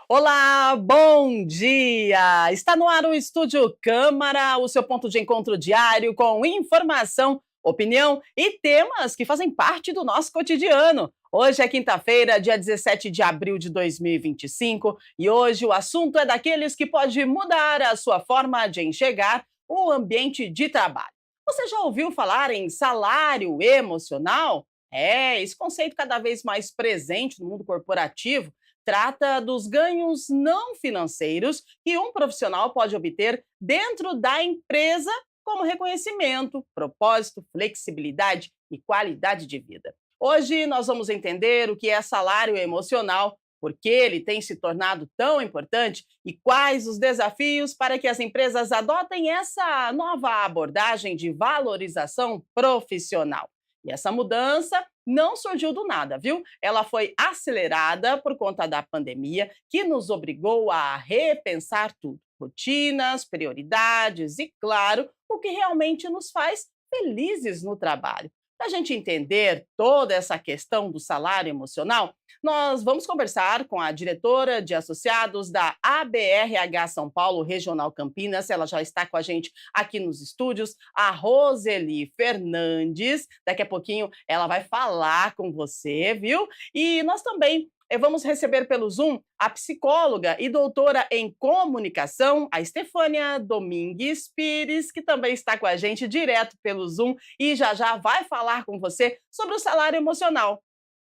Olá, bom dia! Está no ar o Estúdio Câmara, o seu ponto de encontro diário com informação, opinião e temas que fazem parte do nosso cotidiano. Hoje é quinta-feira, dia 17 de abril de 2025, e hoje o assunto é daqueles que pode mudar a sua forma de enxergar o ambiente de trabalho. Você já ouviu falar em salário emocional? Esse conceito cada vez mais presente no mundo corporativo trata dos ganhos não financeiros que um profissional pode obter dentro da empresa, como reconhecimento, propósito, flexibilidade e qualidade de vida. Hoje nós vamos entender o que é salário emocional, por que ele tem se tornado tão importante e quais os desafios para que as empresas adotem essa nova abordagem de valorização profissional. E essa mudança não surgiu do nada, viu? Ela foi acelerada por conta da pandemia, que nos obrigou a repensar tudo: rotinas, prioridades e, claro, o que realmente nos faz felizes no trabalho. Para a gente entender toda essa questão do salário emocional, nós vamos conversar com a diretora de associados da ABRH São Paulo Regional Campinas. Ela já está com a gente aqui nos estúdios, a Roseli Fernandes. Daqui a pouquinho ela vai falar com você, viu? E nós também vamos receber pelo Zoom a psicóloga e doutora em comunicação, a Estefânia Domingues Pires, que também está com a gente direto pelo Zoom e já vai falar com você sobre o salário emocional.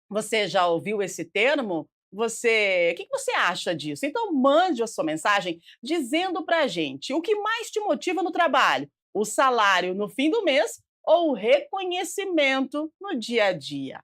Você já ouviu esse termo? O que você acha disso? Então mande a sua mensagem dizendo para a gente o que mais te motiva no trabalho: o salário no fim do mês ou o reconhecimento no dia a dia?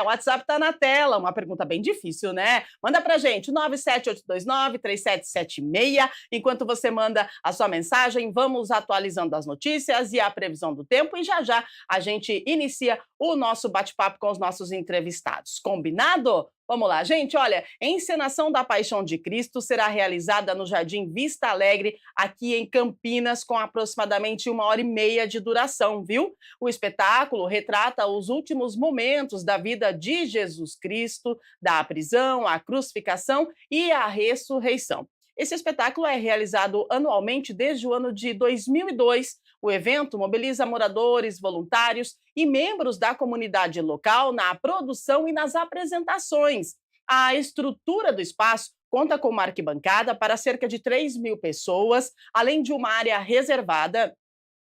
O WhatsApp está na tela, uma pergunta bem difícil, né? Manda pra gente, 97829-3776. Enquanto você manda a sua mensagem, vamos atualizando as notícias e a previsão do tempo e já a gente inicia o nosso bate-papo com os nossos entrevistados. Combinado? Vamos lá, gente. Olha, a encenação da Paixão de Cristo será realizada no Jardim Vista Alegre, aqui em Campinas, com aproximadamente 1h30 de duração, viu? O espetáculo retrata os últimos momentos da vida de Jesus Cristo, da prisão, a crucificação e a ressurreição. Esse espetáculo é realizado anualmente desde o ano de 2002. O evento mobiliza moradores, voluntários e membros da comunidade local na produção e nas apresentações. A estrutura do espaço conta com uma arquibancada para cerca de 3.000 pessoas, além de uma área reservada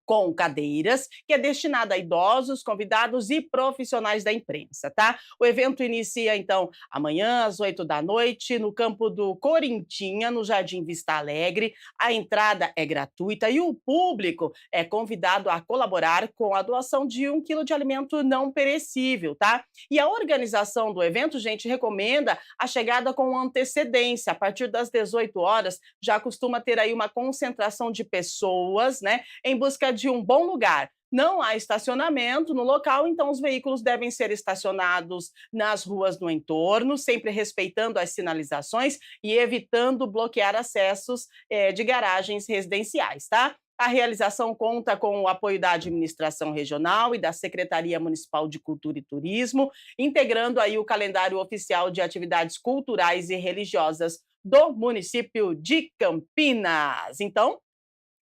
com cadeiras, que é destinada a idosos, convidados e profissionais da imprensa, tá? O evento inicia, então, amanhã, às 8 da noite, no campo do Corintinha, no Jardim Vista Alegre. A entrada é gratuita e o público é convidado a colaborar com a doação de 1 quilo de alimento não perecível, tá? E a organização do evento, gente, recomenda a chegada com antecedência. A partir das 18 horas, já costuma ter aí uma concentração de pessoas, né, em busca de um bom lugar. Não há estacionamento no local, então os veículos devem ser estacionados nas ruas no entorno, sempre respeitando as sinalizações e evitando bloquear acessos de garagens residenciais, tá? A realização conta com o apoio da administração regional e da Secretaria Municipal de Cultura e Turismo, integrando aí o calendário oficial de atividades culturais e religiosas do município de Campinas. Então,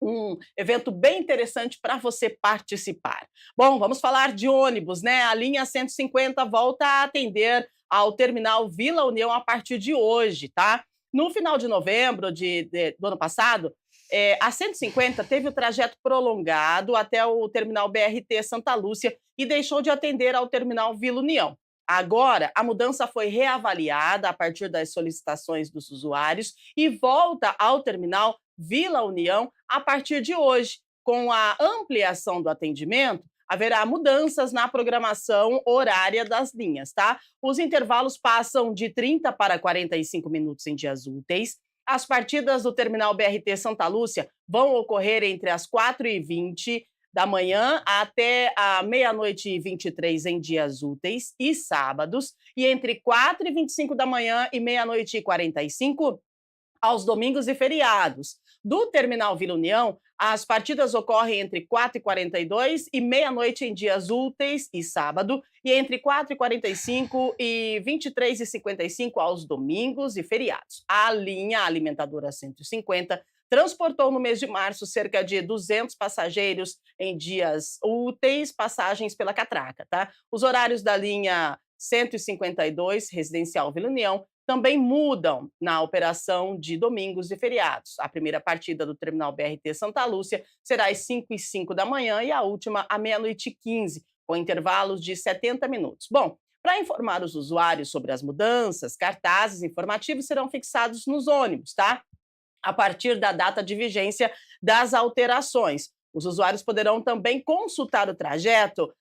um evento bem interessante para você participar. Bom, vamos falar de ônibus, né? A linha 150 volta a atender ao terminal Vila União a partir de hoje, tá? No final de novembro do ano passado, a 150 teve o trajeto prolongado até o terminal BRT Santa Lúcia e deixou de atender ao terminal Vila União. Agora, a mudança foi reavaliada a partir das solicitações dos usuários e volta ao terminal Vila União a partir de hoje. Com a ampliação do atendimento, haverá mudanças na programação horária das linhas, tá? Os intervalos passam de 30 para 45 minutos em dias úteis. As partidas do terminal BRT Santa Lúcia vão ocorrer entre as 4h20 da manhã até a meia-noite e 23 em dias úteis e sábados, e entre 4h25 da manhã e meia-noite e 45 aos domingos e feriados. do Terminal Vila União, as partidas ocorrem entre 4h42 e meia-noite em dias úteis e sábado, e entre 4h45 e 23h55 aos domingos e feriados. A linha alimentadora 150 transportou no mês de março cerca de 200 passageiros em dias úteis, passagens pela catraca, tá? Os horários da linha 152, residencial Vila União, também mudam na operação de domingos e feriados. A primeira partida do terminal BRT Santa Lúcia será às 5h05 da manhã e a última à meia-noite e 15, com intervalos de 70 minutos. Bom, para informar os usuários sobre as mudanças, cartazes informativos serão fixados nos ônibus, tá? A partir da data de vigência das alterações. Os usuários poderão também consultar o trajeto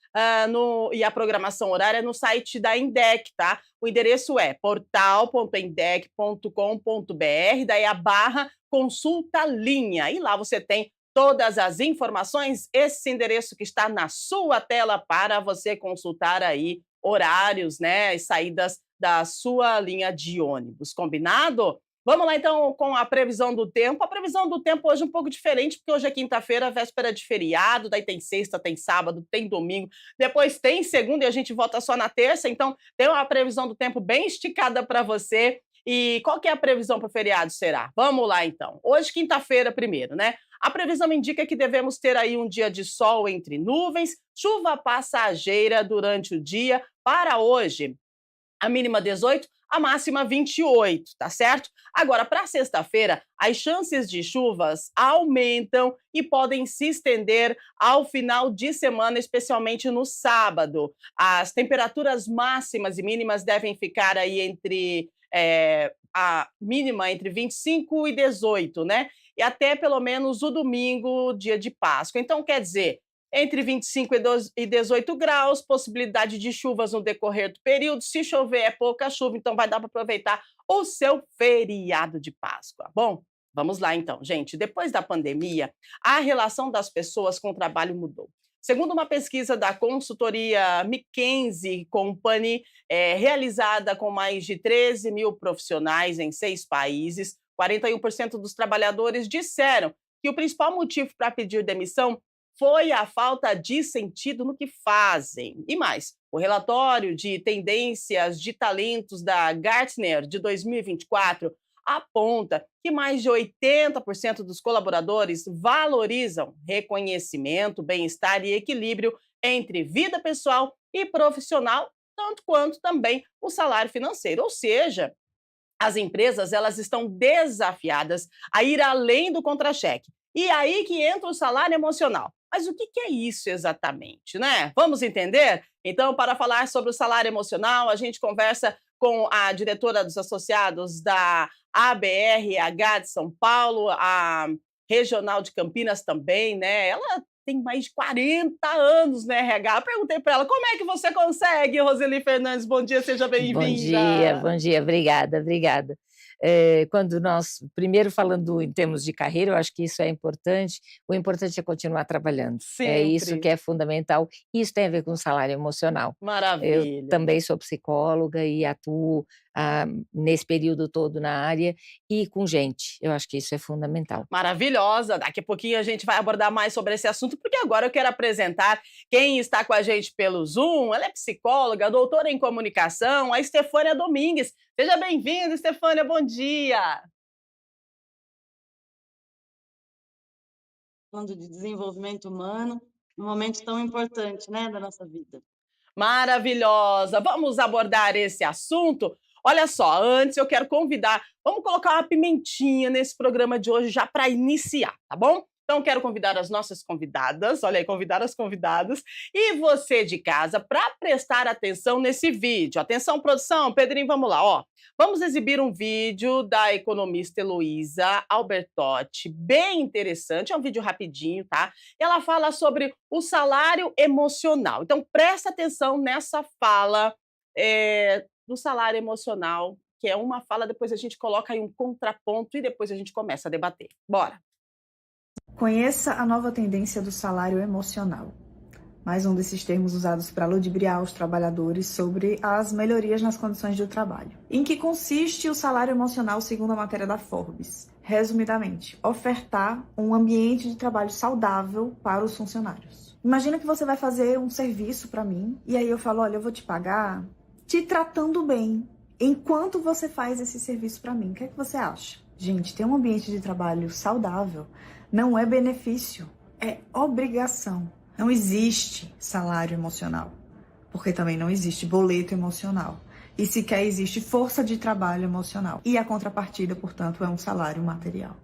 e a programação horária no site da INDEC, tá? O endereço é portal.indec.com.br, daí a barra consulta linha. E lá você tem todas as informações, esse endereço que está na sua tela para você consultar aí horários, né, e saídas da sua linha de ônibus. Combinado? Vamos lá, então, com a previsão do tempo. A previsão do tempo hoje é um pouco diferente, porque hoje é quinta-feira, véspera de feriado, daí tem sexta, tem sábado, tem domingo, depois tem segunda e a gente volta só na terça, então tem uma previsão do tempo bem esticada para você. E qual que é a previsão para o feriado será? Vamos lá, então. Hoje, quinta-feira, primeiro, né? A previsão indica que devemos ter aí um dia de sol entre nuvens, chuva passageira durante o dia. Para hoje, a mínima 18, a máxima 28, tá certo? Agora, para sexta-feira, as chances de chuvas aumentam e podem se estender ao final de semana, especialmente no sábado. As temperaturas máximas e mínimas devem ficar aí entre a mínima entre 25 e 18, né? E até pelo menos o domingo, dia de Páscoa. Então, quer dizer, entre 25 e 18 graus, possibilidade de chuvas no decorrer do período. Se chover, é pouca chuva, então vai dar para aproveitar o seu feriado de Páscoa. Bom, vamos lá então, gente. Depois da pandemia, a relação das pessoas com o trabalho mudou. Segundo uma pesquisa da consultoria McKinsey Company, realizada com mais de 13 mil profissionais em 6 países, 41% dos trabalhadores disseram que o principal motivo para pedir demissão foi a falta de sentido no que fazem. E mais, o relatório de tendências de talentos da Gartner de 2024 aponta que mais de 80% dos colaboradores valorizam reconhecimento, bem-estar e equilíbrio entre vida pessoal e profissional, tanto quanto também o salário financeiro. Ou seja, as empresas elas estão desafiadas a ir além do contra-cheque. E aí que entra o salário emocional. Mas o que é isso exatamente, né? Vamos entender? Então, para falar sobre o salário emocional, a gente conversa com a diretora dos associados da ABRH de São Paulo, a regional de Campinas também, né? Ela tem mais de 40 anos na RH. Eu perguntei para ela, como é que você consegue, Roseli Fernandes? Bom dia, seja bem-vinda. Bom dia, obrigada. Quando nós, primeiro falando em termos de carreira, eu acho que isso é importante, o importante é continuar trabalhando. Sempre. É isso que é fundamental, isso tem a ver com o salário emocional. Maravilha. Eu também sou psicóloga e atuo nesse período todo na área e com gente, eu acho que isso é fundamental. Maravilhosa, daqui a pouquinho a gente vai abordar mais sobre esse assunto, porque agora eu quero apresentar quem está com a gente pelo Zoom. Ela é psicóloga, doutora em comunicação, a Estefânia Domingues. Seja bem-vinda, Estefânia, bom dia! Falando de desenvolvimento humano, num momento tão importante, né, da nossa vida. Maravilhosa! Vamos abordar esse assunto? Olha só, antes eu quero convidar, vamos colocar uma pimentinha nesse programa de hoje já para iniciar, tá bom? Então, quero convidar as nossas convidadas, olha aí, convidar as convidadas, e você de casa para prestar atenção nesse vídeo. Atenção, produção, Pedrinho, vamos lá, ó. Vamos exibir um vídeo da economista Heloísa Albertotti, bem interessante, é um vídeo rapidinho, tá? Ela fala sobre o salário emocional. Então, presta atenção nessa fala do salário emocional, que é uma fala, depois a gente coloca aí um contraponto e depois a gente começa a debater. Bora! Conheça a nova tendência do salário emocional. mais um desses termos usados para ludibriar os trabalhadores sobre as melhorias nas condições de trabalho. Em que consiste o salário emocional segundo a matéria da Forbes? Resumidamente, ofertar um ambiente de trabalho saudável para os funcionários. Imagina que você vai fazer um serviço para mim e aí eu falo, olha, eu vou te pagar te tratando bem enquanto você faz esse serviço para mim. O que é que você acha? Gente, ter um ambiente de trabalho saudável não é benefício, é obrigação. Não existe salário emocional, porque também não existe boleto emocional. E sequer existe força de trabalho emocional. E a contrapartida, portanto, é um salário material.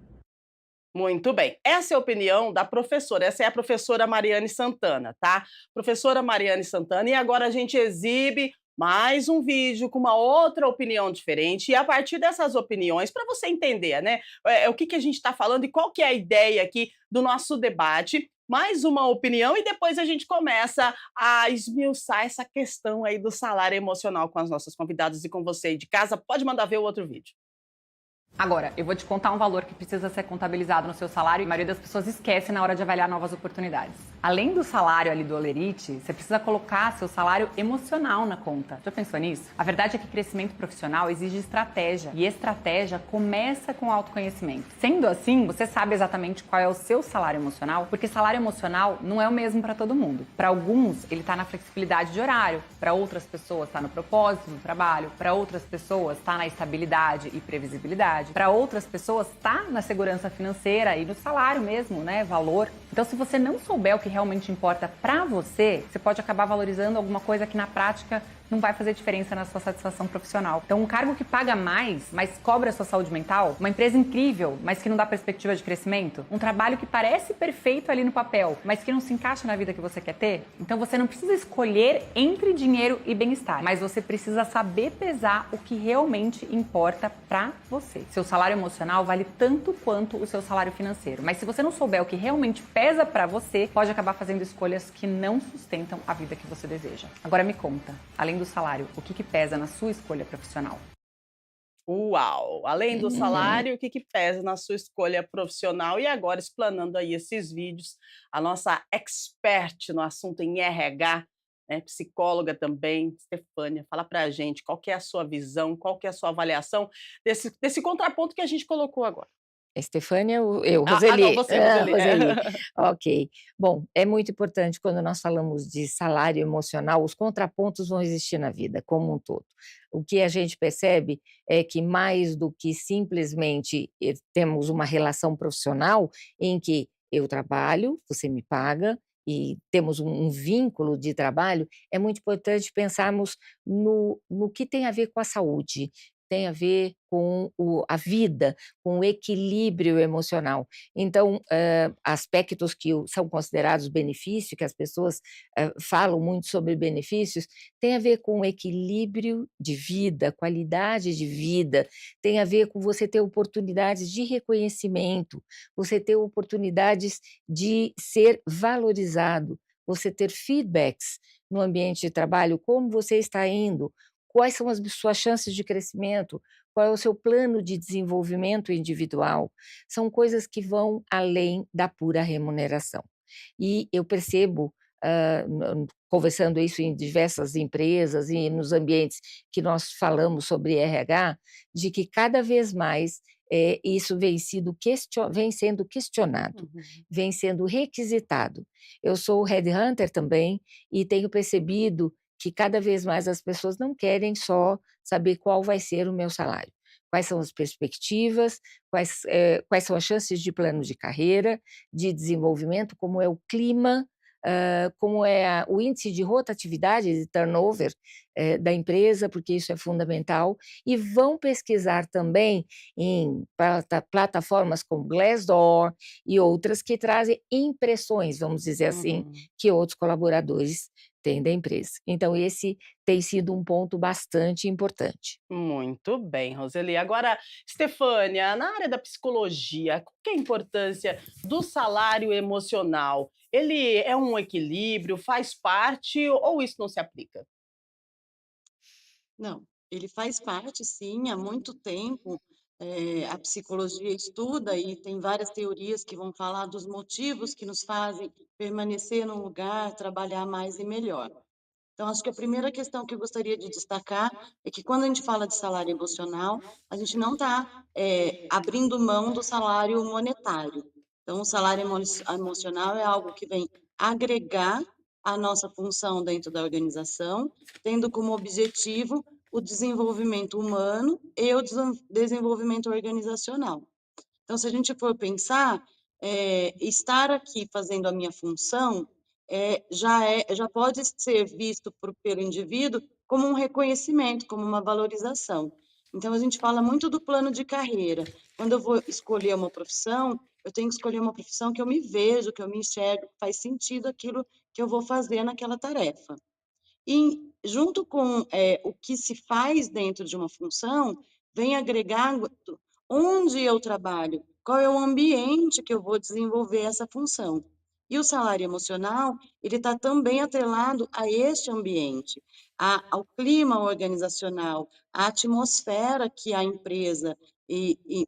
Muito bem. Essa é a opinião da professora. Essa é a professora Mariane Santana, tá? Professora Mariane Santana. E agora a gente exibe mais um vídeo com uma outra opinião diferente. E a partir dessas opiniões, para você entender, né? O que a gente está falando e qual que é a ideia aqui do nosso debate. Mais uma opinião e depois a gente começa a esmiuçar essa questão aí do salário emocional com as nossas convidadas e com você aí de casa. Pode mandar ver o outro vídeo. Agora, eu vou te contar um valor que precisa ser contabilizado no seu salário e a maioria das pessoas esquece na hora de avaliar novas oportunidades. Além do salário ali do Olerite, você precisa colocar seu salário emocional na conta. Já pensou nisso? A verdade é que crescimento profissional exige estratégia e estratégia começa com autoconhecimento. Sendo assim, você sabe exatamente qual é o seu salário emocional, porque salário emocional não é o mesmo para todo mundo. Para alguns, ele está na flexibilidade de horário, para outras pessoas está no propósito do trabalho, para outras pessoas está na estabilidade e previsibilidade. Para outras pessoas, está na segurança financeira e no salário mesmo, né? Valor. Então, se você não souber o que realmente importa para você, você pode acabar valorizando alguma coisa que na prática não vai fazer diferença na sua satisfação profissional. Então, um cargo que paga mais, mas cobra a sua saúde mental, uma empresa incrível, mas que não dá perspectiva de crescimento, um trabalho que parece perfeito ali no papel, mas que não se encaixa na vida que você quer ter. Então, você não precisa escolher entre dinheiro e bem-estar, mas você precisa saber pesar o que realmente importa para você. Seu salário emocional vale tanto quanto o seu salário financeiro, mas se você não souber o que realmente pesa para você, pode acabar fazendo escolhas que não sustentam a vida que você deseja. Agora me conta, além do salário, o que pesa na sua escolha profissional? Uau! Além do salário, o que pesa na sua escolha profissional? E agora, explanando aí esses vídeos, a nossa expert no assunto em RH, né, psicóloga também, Stefânia, fala para a gente qual que é a sua visão, qual que é a sua avaliação desse contraponto que a gente colocou agora. Estefânia ou eu? Não, Roseli. você, Roseli. Roseli. Ok. Bom, é muito importante quando nós falamos de salário emocional, os contrapontos vão existir na vida como um todo. O que a gente percebe é que mais do que simplesmente temos uma relação profissional em que eu trabalho, você me paga, e temos um vínculo de trabalho, é muito importante pensarmos no que tem a ver com a saúde, tem a ver com a vida, com o equilíbrio emocional. Então, aspectos que são considerados benefícios, que as pessoas falam muito sobre benefícios, tem a ver com equilíbrio de vida, qualidade de vida, tem a ver com você ter oportunidades de reconhecimento, você ter oportunidades de ser valorizado, você ter feedbacks no ambiente de trabalho, como você está indo, quais são as suas chances de crescimento, qual é o seu plano de desenvolvimento individual, são coisas que vão além da pura remuneração. E eu percebo, conversando isso em diversas empresas e nos ambientes que nós falamos sobre RH, de que cada vez mais isso vem sendo questionado, Uhum. vem sendo requisitado. Eu sou headhunter também e tenho percebido que cada vez mais as pessoas não querem só saber qual vai ser o meu salário, quais são as perspectivas, quais são as chances de plano de carreira, de desenvolvimento, como é o clima, como é o índice de rotatividade, de turnover da empresa, porque isso é fundamental, e vão pesquisar também em plataformas como Glassdoor e outras que trazem impressões, vamos dizer assim, Uhum. que outros colaboradores têm da empresa. Então esse tem sido um ponto bastante importante. Muito bem, Roseli. Agora, Stefânia, na área da psicologia, qual que é a importância do salário emocional? Ele é um equilíbrio, faz parte ou isso não se aplica? Não, ele faz parte sim, há muito tempo, a psicologia estuda e tem várias teorias que vão falar dos motivos que nos fazem permanecer num lugar, trabalhar mais e melhor. Então, acho que a primeira questão que eu gostaria de destacar é que quando a gente fala de salário emocional, a gente não está abrindo mão do salário monetário. Então, o salário emocional é algo que vem agregar a nossa função dentro da organização, tendo como objetivo o desenvolvimento humano e o desenvolvimento organizacional. Então, se a gente for pensar, estar aqui fazendo a minha função já pode ser visto pelo indivíduo como um reconhecimento, como uma valorização. Então, a gente fala muito do plano de carreira. Quando eu vou escolher uma profissão, eu tenho que escolher uma profissão que eu me vejo, que eu me enxergo, que faz sentido aquilo que eu vou fazer naquela tarefa. E junto com o que se faz dentro de uma função, vem agregar onde eu trabalho, qual é o ambiente que eu vou desenvolver essa função. E o salário emocional, ele está também atrelado a este ambiente, ao clima organizacional, à atmosfera que a empresa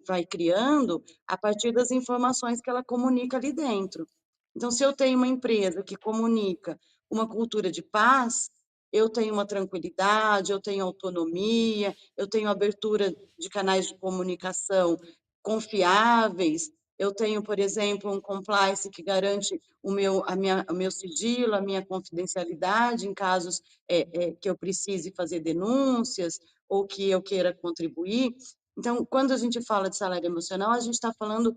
vai criando a partir das informações que ela comunica ali dentro. Então, se eu tenho uma empresa que comunica uma cultura de paz, eu tenho uma tranquilidade, eu tenho autonomia, eu tenho abertura de canais de comunicação confiáveis, eu tenho, por exemplo, um compliance que garante o meu sigilo, a minha confidencialidade em casos que eu precise fazer denúncias ou que eu queira contribuir. Então, quando a gente fala de salário emocional, a gente está falando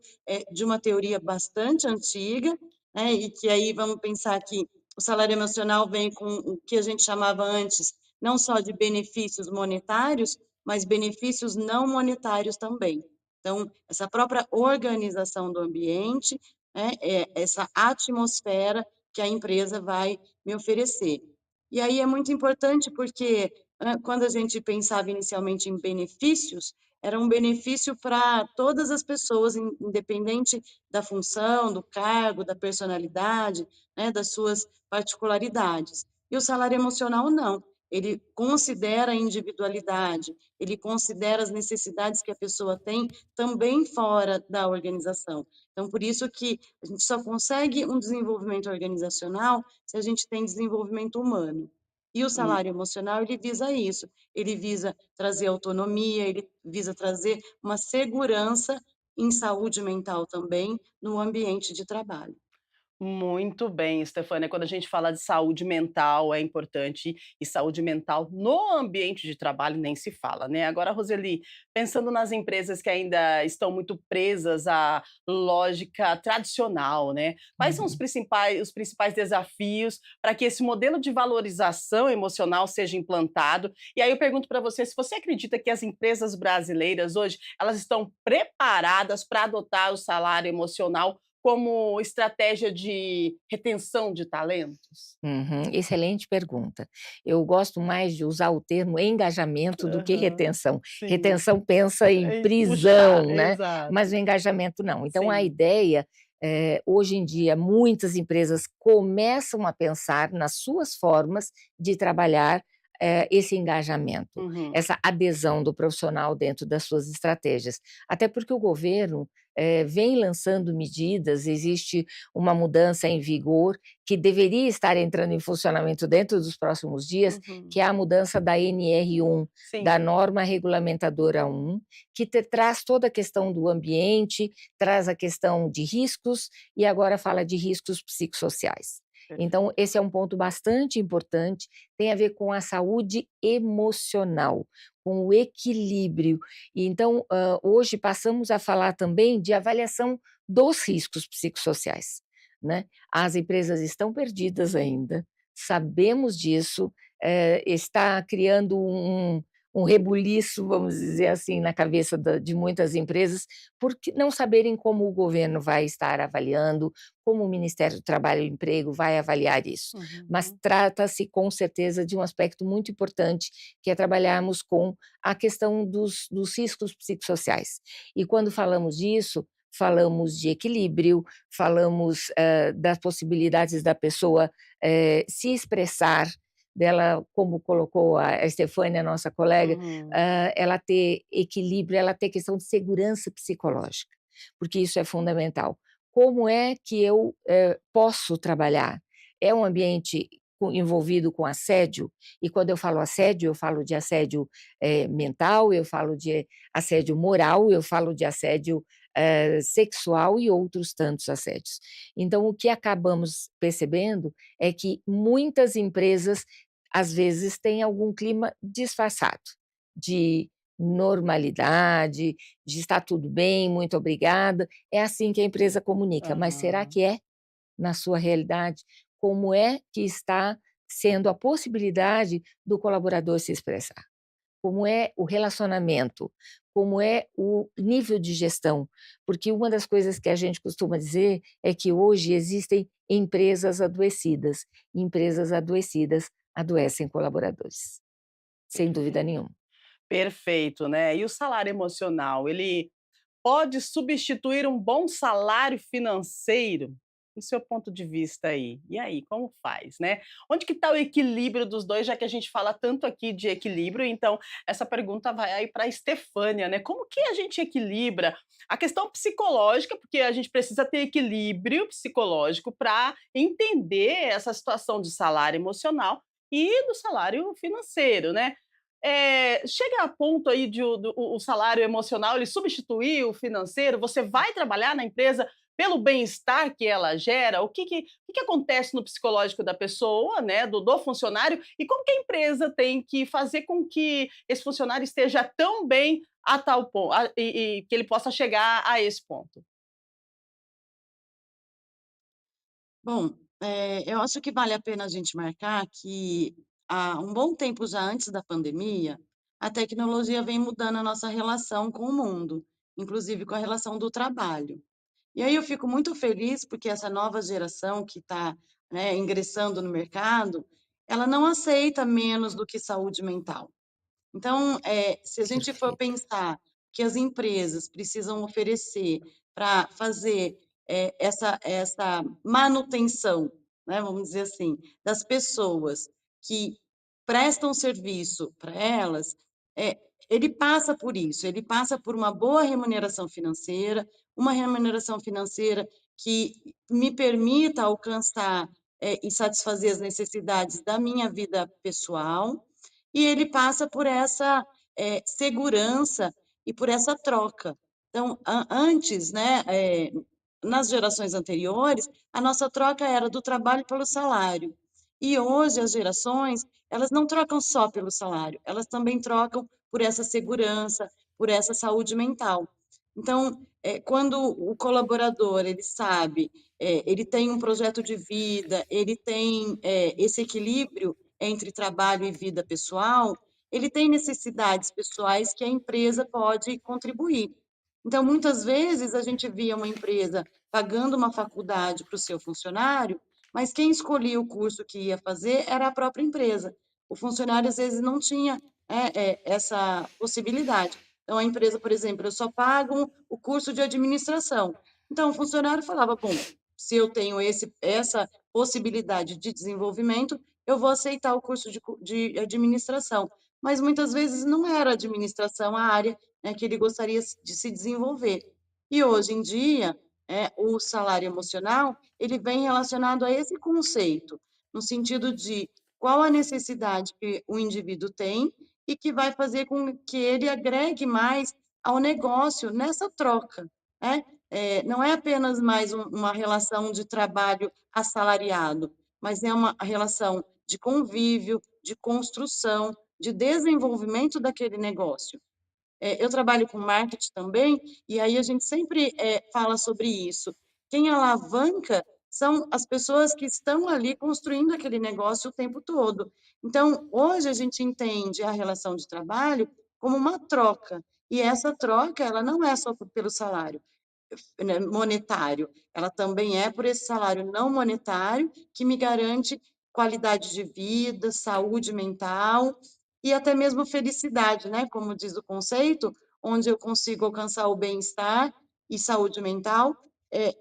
de uma teoria bastante antiga, né, e que aí vamos pensar que o salário emocional vem com o que a gente chamava antes, não só de benefícios monetários, mas benefícios não monetários também. Então, essa própria organização do ambiente, né, essa atmosfera que a empresa vai me oferecer. E aí é muito importante porque quando a gente pensava inicialmente em benefícios, era um benefício para todas as pessoas, independente da função, do cargo, da personalidade, né, das suas particularidades. E o salário emocional não. Ele considera a individualidade, ele considera as necessidades que a pessoa tem também fora da organização. Então, por isso que a gente só consegue um desenvolvimento organizacional se a gente tem desenvolvimento humano. E o salário emocional, ele visa isso, ele visa trazer autonomia, ele visa trazer uma segurança em saúde mental também no ambiente de trabalho. Muito bem, Stefânia. Quando a gente fala de saúde mental, é importante, e saúde mental no ambiente de trabalho nem se fala, né? Agora, Roseli, pensando nas empresas que ainda estão muito presas à lógica tradicional, né? Quais são Uhum. os principais desafios para que esse modelo de valorização emocional seja implantado? E aí eu pergunto para você se você acredita que as empresas brasileiras hoje elas estão preparadas para adotar o salário emocional como estratégia de retenção de talentos? Uhum, excelente pergunta. Eu gosto mais de usar o termo engajamento do que Aham, retenção. sim. Retenção pensa em Em puxar, prisão, né? Mas o exato. engajamento não. Então, a Sim. ideia, hoje em dia, muitas empresas começam a pensar nas suas formas de trabalhar esse engajamento, Uhum. essa adesão do profissional dentro das suas estratégias. Até porque o governo vem lançando medidas, existe uma mudança em vigor que deveria estar entrando em funcionamento dentro dos próximos dias, Uhum. que é a mudança da NR1, Sim. da norma regulamentadora 1, que traz toda a questão do ambiente, traz a questão de riscos e agora fala de riscos psicossociais. Então, Perfeito. esse é um ponto bastante importante, tem a ver com a saúde emocional, com o equilíbrio. E então, hoje passamos a falar também de avaliação dos riscos psicossociais, né? As empresas estão perdidas ainda, sabemos disso, está criando um rebuliço, vamos dizer assim, na cabeça de muitas empresas, por não saberem como o governo vai estar avaliando, como o Ministério do Trabalho e Emprego vai avaliar isso. Mas Uhum. trata-se com certeza de um aspecto muito importante, que é trabalharmos com a questão dos riscos psicossociais. E quando falamos disso, falamos de equilíbrio, falamos das possibilidades da pessoa se expressar, dela, como colocou a Estefânia, nossa colega, Uhum. ela ter equilíbrio, ela ter questão de segurança psicológica, porque isso é fundamental. Como é que eu, posso trabalhar? É um ambiente envolvido com assédio, e quando eu falo assédio, eu falo de assédio, mental, eu falo de assédio moral, eu falo de assédio, sexual e outros tantos assédios. Então o que acabamos percebendo é que muitas empresas, às vezes, têm algum clima disfarçado, de normalidade, de "está tudo bem, muito obrigada", é assim que a empresa comunica, mas será Aham. que é na sua realidade? Como é que está sendo a possibilidade do colaborador se expressar? Como é o relacionamento? Como é o nível de gestão? Porque uma das coisas que a gente costuma dizer é que hoje existem empresas adoecidas adoecem colaboradores, sem dúvida Perfeito. nenhuma. Perfeito, né. E o salário emocional, ele pode substituir um bom salário financeiro? Do seu ponto de vista aí. E aí, como faz, né? Onde que está o equilíbrio dos 2, já que a gente fala tanto aqui de equilíbrio, então essa pergunta vai aí para a Estefânia, né, como que a gente equilibra a questão psicológica, porque a gente precisa ter equilíbrio psicológico para entender essa situação de salário emocional e do salário financeiro, né? Chega a ponto aí de o salário emocional ele substituir o financeiro? Você vai trabalhar na empresa pelo bem-estar que ela gera? O que acontece no psicológico da pessoa, né, do funcionário, e como que a empresa tem que fazer com que esse funcionário esteja tão bem a tal ponto e que ele possa chegar a esse ponto? Bom, eu acho que vale a pena a gente marcar que há um bom tempo já antes da pandemia, a tecnologia vem mudando a nossa relação com o mundo, inclusive com a relação do trabalho. E aí eu fico muito feliz porque essa nova geração que está, né, ingressando no mercado, ela não aceita menos do que saúde mental. Então, se a gente for Perfeito. pensar que as empresas precisam oferecer para fazer, essa manutenção, né, vamos dizer assim, das pessoas que prestam serviço para elas, eh, ele passa por isso, ele passa por uma remuneração financeira que me permita alcançar, e satisfazer as necessidades da minha vida pessoal, e ele passa por essa, segurança e por essa troca. Então, antes, né, nas gerações anteriores, a nossa troca era do trabalho pelo salário. E hoje as gerações, elas não trocam só pelo salário, elas também trocam por essa segurança, por essa saúde mental. Então, quando o colaborador, ele sabe, ele tem um projeto de vida, ele tem, esse equilíbrio entre trabalho e vida pessoal, ele tem necessidades pessoais que a empresa pode contribuir. Então, muitas vezes, a gente via uma empresa pagando uma faculdade para o seu funcionário, mas quem escolhia o curso que ia fazer era a própria empresa. O funcionário, às vezes, não tinha, essa possibilidade. Então, a empresa, por exemplo, eu só pago o curso de administração. Então, o funcionário falava: bom, se eu tenho essa possibilidade de desenvolvimento, eu vou aceitar o curso de administração. Mas muitas vezes não era administração a área, né, que ele gostaria de se desenvolver. E hoje em dia, o salário emocional, ele vem relacionado a esse conceito, no sentido de qual a necessidade que o indivíduo tem e que vai fazer com que ele agregue mais ao negócio nessa troca, né? Não é apenas mais uma relação de trabalho assalariado, mas é uma relação de convívio, de construção, de desenvolvimento daquele negócio. Eu trabalho com marketing também, e aí a gente sempre fala sobre isso. Quem alavanca são as pessoas que estão ali construindo aquele negócio o tempo todo. Então, hoje a gente entende a relação de trabalho como uma troca, e essa troca, ela não é só pelo salário, né, monetário, ela também é por esse salário não monetário que me garante qualidade de vida, saúde mental e até mesmo felicidade, né? Como diz o conceito, onde eu consigo alcançar o bem-estar e saúde mental,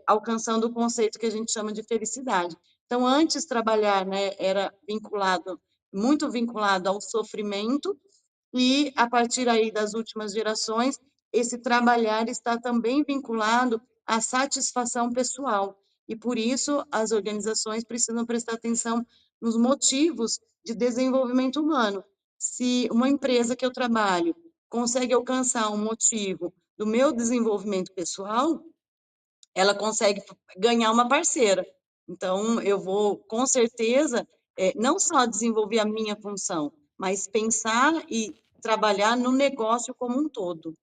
alcançando o conceito que a gente chama de felicidade. Então, antes trabalhar, né, era vinculado muito vinculado ao sofrimento, e a partir aí das últimas gerações, esse trabalhar está também vinculado à satisfação pessoal. E por isso as organizações precisam prestar atenção nos motivos de desenvolvimento humano. Se uma empresa que eu trabalho consegue alcançar um motivo do meu desenvolvimento pessoal, ela consegue ganhar uma parceira. Então, eu vou, com certeza, não só desenvolver a minha função, mas pensar e trabalhar no negócio como um todo.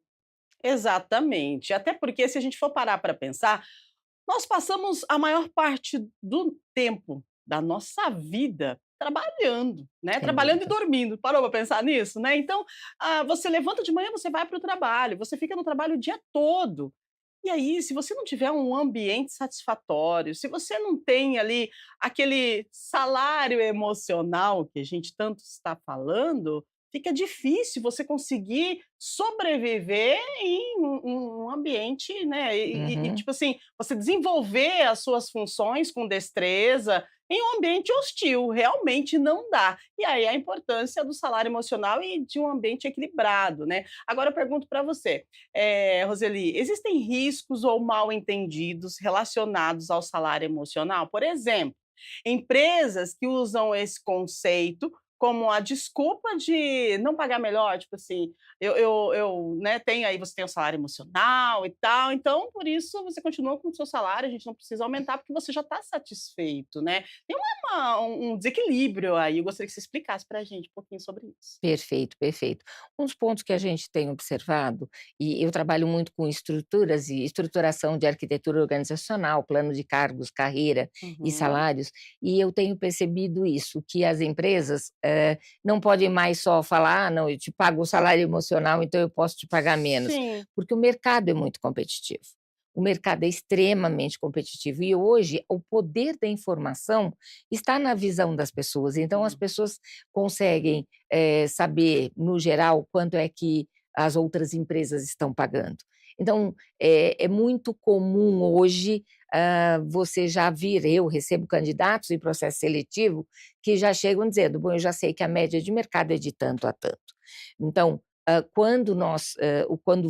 Exatamente. Até porque, se a gente for parar para pensar, nós passamos a maior parte do tempo da nossa vida trabalhando, né? Sem Trabalhando e dúvida. dormindo. Parou para pensar nisso, né? Então, você levanta de manhã, você vai para o trabalho, você fica no trabalho o dia todo. E aí, se você não tiver um ambiente satisfatório, se você não tem ali aquele salário emocional que a gente tanto está falando, fica difícil você conseguir sobreviver em um ambiente, né? Uhum. Tipo assim, você desenvolver as suas funções com destreza em um ambiente hostil, realmente não dá. E aí a importância do salário emocional e de um ambiente equilibrado, né? Agora eu pergunto para você, Roseli, existem riscos ou mal-entendidos relacionados ao salário emocional? Por exemplo, empresas que usam esse conceito como a desculpa de não pagar melhor, tipo assim, né, você tem o salário emocional e tal, então por isso você continua com o seu salário, a gente não precisa aumentar porque você já está satisfeito, né? Tem um desequilíbrio aí, eu gostaria que você explicasse para a gente um pouquinho sobre isso. Perfeito, perfeito. Um dos pontos que a gente tem observado, e eu trabalho muito com estruturas e estruturação de arquitetura organizacional, plano de cargos, carreira e Uhum. salários, e eu tenho percebido isso, que as empresas não podem mais só falar, ah, não, eu te pago o salário emocional, então eu posso te pagar menos, Sim. porque o mercado é muito competitivo. O mercado é extremamente competitivo e hoje o poder da informação está na visão das pessoas. Então, as Hum. pessoas conseguem saber, no geral, quanto é que as outras empresas estão pagando. Então, é muito comum hoje você já vir, eu recebo candidatos em processo seletivo que já chegam dizendo, bom, eu já sei que a média de mercado é de tanto a tanto. Então, quando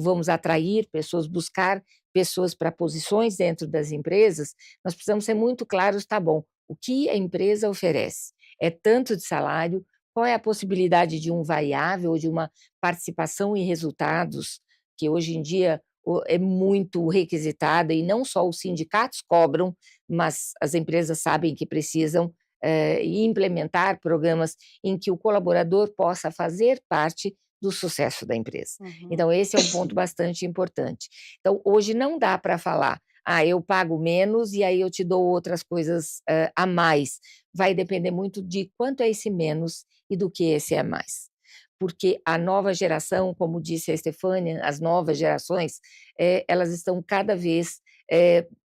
vamos atrair pessoas, buscar pessoas para posições dentro das empresas, nós precisamos ser muito claros, tá bom, o que a empresa oferece? É tanto de salário, qual é a possibilidade de um variável ou de uma participação em resultados, que hoje em dia é muito requisitada e não só os sindicatos cobram, mas as empresas sabem que precisam implementar programas em que o colaborador possa fazer parte do sucesso da empresa. Uhum. Então, esse é um ponto bastante importante. Então, hoje não dá para falar, ah, eu pago menos e aí eu te dou outras coisas a mais. Vai depender muito de quanto é esse menos e do que esse é mais. Porque a nova geração, como disse a Estefânia, as novas gerações, elas estão cada vez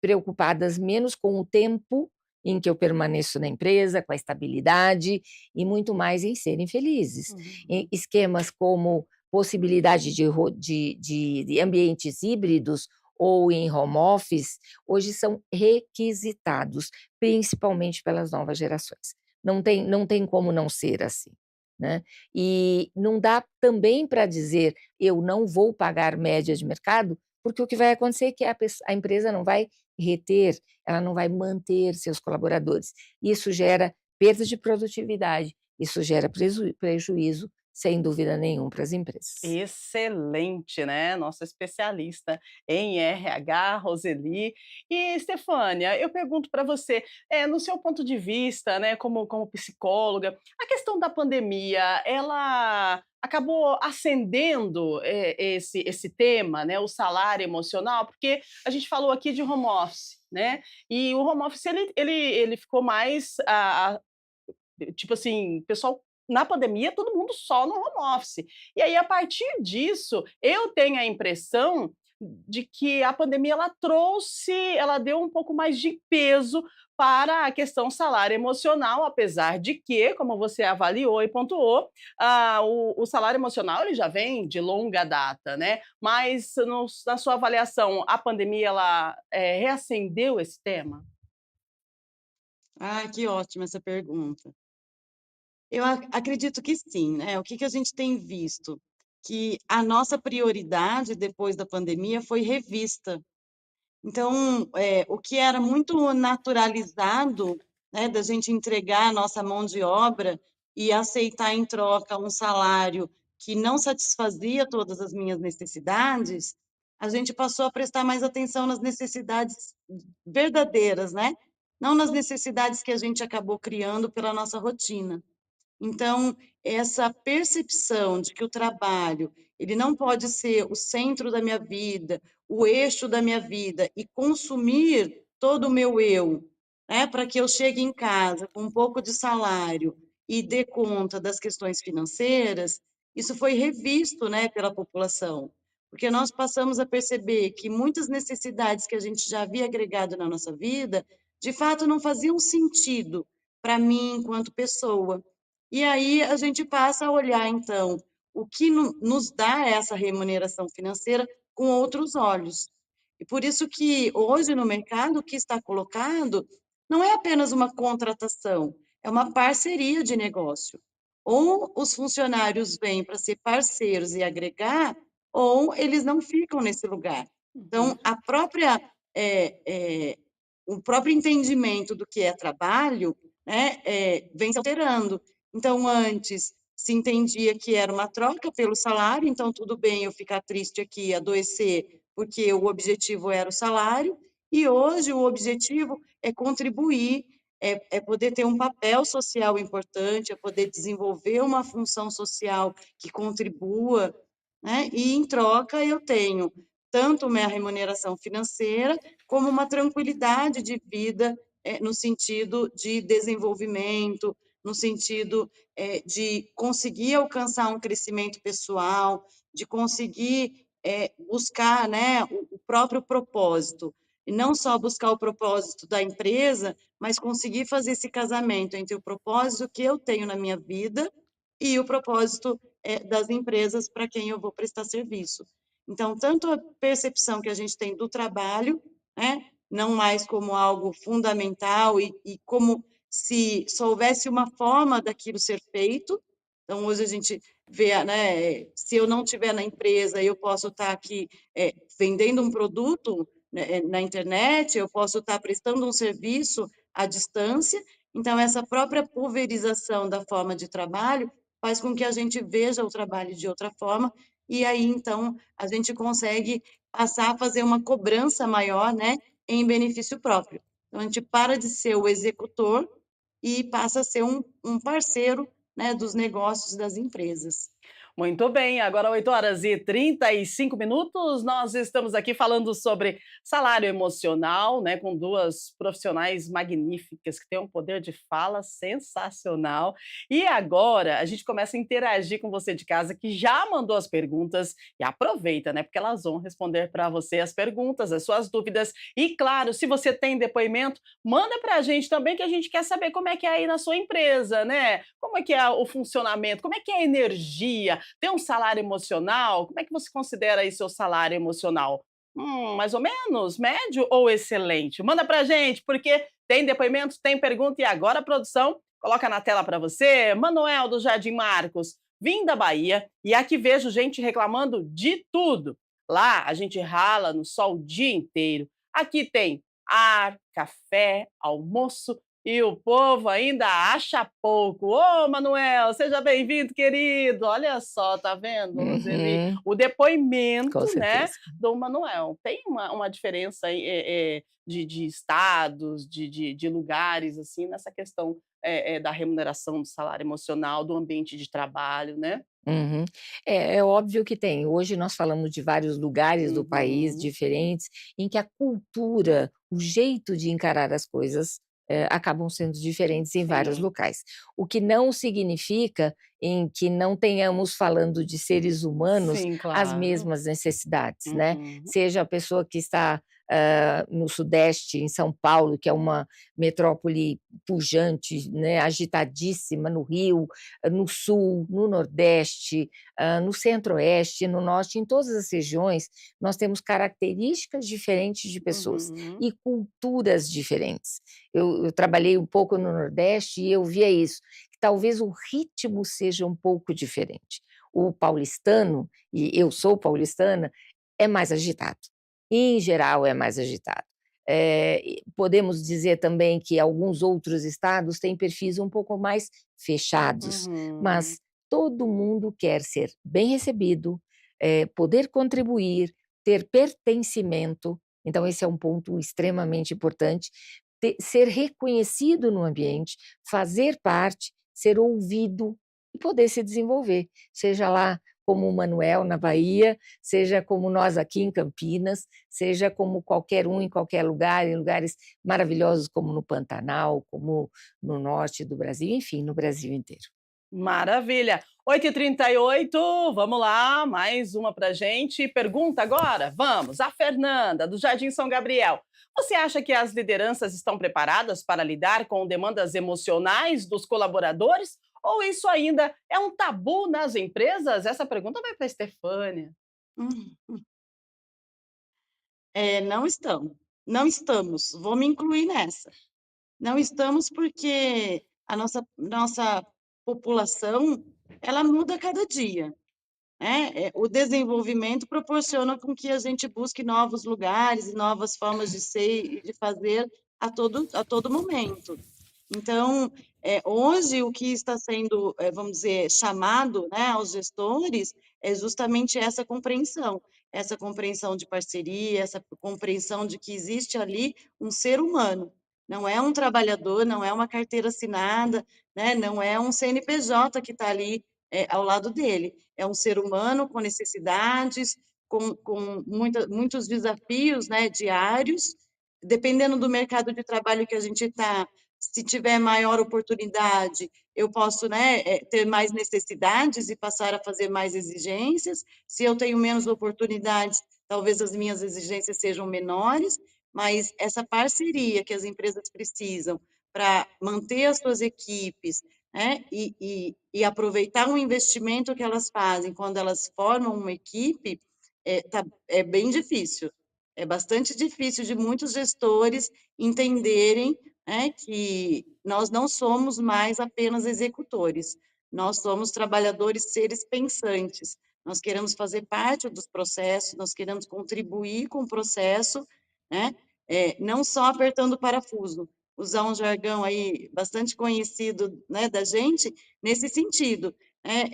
preocupadas menos com o tempo em que eu permaneço na empresa, com a estabilidade, e muito mais em serem felizes. Uhum. Esquemas como possibilidade de ambientes híbridos ou em home office, hoje são requisitados, principalmente pelas novas gerações. Não tem como não ser assim, né. E não dá também para dizer: "Eu não vou pagar média de mercado", porque o que vai acontecer é que a empresa não vai reter, ela não vai manter seus colaboradores. Isso gera perda de produtividade, isso gera prejuízo, sem dúvida nenhuma, para as empresas. Excelente, né, nossa especialista em RH, Roseli. E, Estefânia, eu pergunto para você, no seu ponto de vista, né, como psicóloga, a questão da pandemia, ela acabou acendendo, esse tema, né, o salário emocional? Porque a gente falou aqui de home office, né, e o home office ele ficou mais, tipo assim, pessoal na pandemia, todo mundo só no home office. E aí, a partir disso, eu tenho a impressão de que a pandemia ela deu um pouco mais de peso para a questão salário emocional, apesar de que, como você avaliou e pontuou, o salário emocional ele já vem de longa data, né? Mas na sua avaliação, a pandemia ela reacendeu esse tema? Ah, que ótima essa pergunta. Eu acredito que sim, né? O que que a gente tem visto? Que a nossa prioridade depois da pandemia foi revista. Então, o que era muito naturalizado, né, da gente entregar a nossa mão de obra e aceitar em troca um salário que não satisfazia todas as minhas necessidades, a gente passou a prestar mais atenção nas necessidades verdadeiras, né? Não nas necessidades que a gente acabou criando pela nossa rotina. Então, essa percepção de que o trabalho, ele não pode ser o centro da minha vida, o eixo da minha vida e consumir todo o meu eu, né, para que eu chegue em casa com um pouco de salário e dê conta das questões financeiras, isso foi revisto, né, pela população, porque nós passamos a perceber que muitas necessidades que a gente já havia agregado na nossa vida, de fato não faziam sentido para mim enquanto pessoa. E aí a gente passa a olhar, então, o que nos dá essa remuneração financeira com outros olhos. E por isso que hoje no mercado o que está colocado não é apenas uma contratação, é uma parceria de negócio. Ou os funcionários vêm para ser parceiros e agregar, ou eles não ficam nesse lugar. Uhum. Então, eh, eh, o próprio entendimento do que é trabalho, né, vem se alterando. Então, antes se entendia que era uma troca pelo salário, então tudo bem eu ficar triste aqui, adoecer, porque o objetivo era o salário, e hoje o objetivo é contribuir, é poder ter um papel social importante, é poder desenvolver uma função social que contribua, né? E em troca eu tenho tanto minha remuneração financeira, como uma tranquilidade de vida, no sentido de desenvolvimento, no sentido de conseguir alcançar um crescimento pessoal, de conseguir buscar, né, o próprio propósito. E não só buscar o propósito da empresa, mas conseguir fazer esse casamento entre o propósito que eu tenho na minha vida e o propósito das empresas para quem eu vou prestar serviço. Então, tanto a percepção que a gente tem do trabalho, né, não mais como algo fundamental e como se só houvesse uma forma daquilo ser feito. Então, hoje a gente vê, né, se eu não estiver na empresa, eu posso estar aqui vendendo um produto, né, na internet, eu posso estar prestando um serviço à distância. Então, essa própria pulverização da forma de trabalho faz com que a gente veja o trabalho de outra forma, e aí, então, a gente consegue passar a fazer uma cobrança maior, né, em benefício próprio. Então, a gente para de ser o executor e passa a ser um parceiro, né, dos negócios das empresas. Muito bem, agora 8h35, nós estamos aqui falando sobre salário emocional, né, com duas profissionais magníficas que têm um poder de fala sensacional. E agora a gente começa a interagir com você de casa que já mandou as perguntas e aproveita, né, porque elas vão responder para você as perguntas, as suas dúvidas. E claro, se você tem depoimento, manda para a gente também que a gente quer saber como é que é aí na sua empresa, né? Como é que é o funcionamento, como é que é a energia, tem um salário emocional? Como é que você considera aí seu salário emocional? Mais ou menos, médio ou excelente? Manda pra gente, porque tem depoimentos, tem pergunta e agora a produção coloca na tela para você. Manuel do Jardim Marcos, vim da Bahia e aqui vejo gente reclamando de tudo. Lá a gente rala no sol o dia inteiro. Aqui tem ar, café, almoço e o povo ainda acha pouco. Ô, Manuel, seja bem-vindo, querido. Olha só, tá vendo, Roseli? Uhum, O com depoimento, né, certeza. do Manuel. Tem uma diferença aí, de estados, de lugares, assim, nessa questão da remuneração do salário emocional, do ambiente de trabalho, né? Uhum. É óbvio que tem. Hoje nós falamos de vários lugares do país Uhum. diferentes, em que a cultura, o jeito de encarar as coisas, acabam sendo diferentes em vários Sim, locais. O que não significa em que não tenhamos, falando de seres humanos, sim, as claro. mesmas necessidades, né. Uhum. Seja a pessoa que está, no Sudeste, em São Paulo, que é uma metrópole pujante, né, agitadíssima, no Rio, no Sul, no Nordeste, no Centro-Oeste, no Norte, em todas as regiões, nós temos características diferentes de pessoas Uhum. e culturas diferentes. Eu trabalhei um pouco no Nordeste e eu via isso, que talvez o ritmo seja um pouco diferente. O paulistano, e eu sou paulistana, é mais agitado. Em geral, é mais agitado. E podemos dizer também que alguns outros estados têm perfis um pouco mais fechados, Uhum. mas todo mundo quer ser bem recebido, poder contribuir, ter pertencimento. Então, esse é um ponto extremamente importante. Ser reconhecido no ambiente, fazer parte, ser ouvido e poder se desenvolver, seja lá como o Manuel na Bahia, seja como nós aqui em Campinas, seja como qualquer um em qualquer lugar, em lugares maravilhosos como no Pantanal, como no norte do Brasil, enfim, no Brasil inteiro. Maravilha. 8h38, vamos lá, mais uma pra gente. Pergunta agora? Vamos, a Fernanda, do Jardim São Gabriel. Você acha que as lideranças estão preparadas para lidar com demandas emocionais dos colaboradores? Ou isso ainda é um tabu nas empresas? Essa pergunta vai para a Estefânia. Hum, não estamos, não estamos, vou me incluir nessa. Não estamos porque a nossa população, ela muda a cada dia, né, o desenvolvimento proporciona com que a gente busque novos lugares e novas formas de ser e de fazer a todo momento. Então, hoje o que está sendo, vamos dizer, chamado, né, aos gestores, é justamente essa compreensão de parceria, essa compreensão de que existe ali um ser humano, não é um trabalhador, não é uma carteira assinada, né, não é um CNPJ que está ali, ao lado dele, é um ser humano com necessidades, com muitos desafios, né, diários, dependendo do mercado de trabalho que a gente está, se tiver maior oportunidade, eu posso, né, ter mais necessidades e passar a fazer mais exigências. Se eu tenho menos oportunidades, talvez as minhas exigências sejam menores, mas essa parceria que as empresas precisam para manter as suas equipes, né, e aproveitar um investimento que elas fazem quando elas formam uma equipe, é bem difícil. É bastante difícil de muitos gestores entenderem, né, que nós não somos mais apenas executores, nós somos trabalhadores, seres pensantes. Nós queremos fazer parte dos processos, nós queremos contribuir com o processo, né? Não só apertando o parafuso, usar um jargão aí bastante conhecido, né, da gente, nesse sentido, né?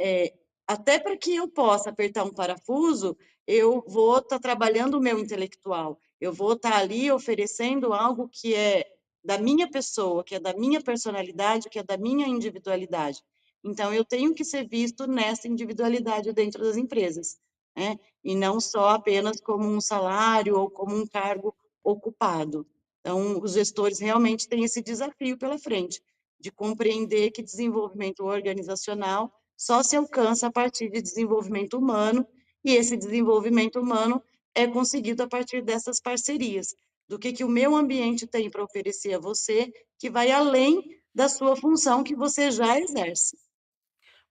Até para que eu possa apertar um parafuso, eu vou estar trabalhando o meu intelectual, eu vou estar ali oferecendo algo que é da minha pessoa, que é da minha personalidade, que é da minha individualidade. Então, eu tenho que ser visto nessa individualidade dentro das empresas, né? E não só apenas como um salário ou como um cargo ocupado. Então, os gestores realmente têm esse desafio pela frente, de compreender que desenvolvimento organizacional só se alcança a partir de desenvolvimento humano, e esse desenvolvimento humano é conseguido a partir dessas parcerias, do que o meu ambiente tem para oferecer a você, que vai além da sua função que você já exerce.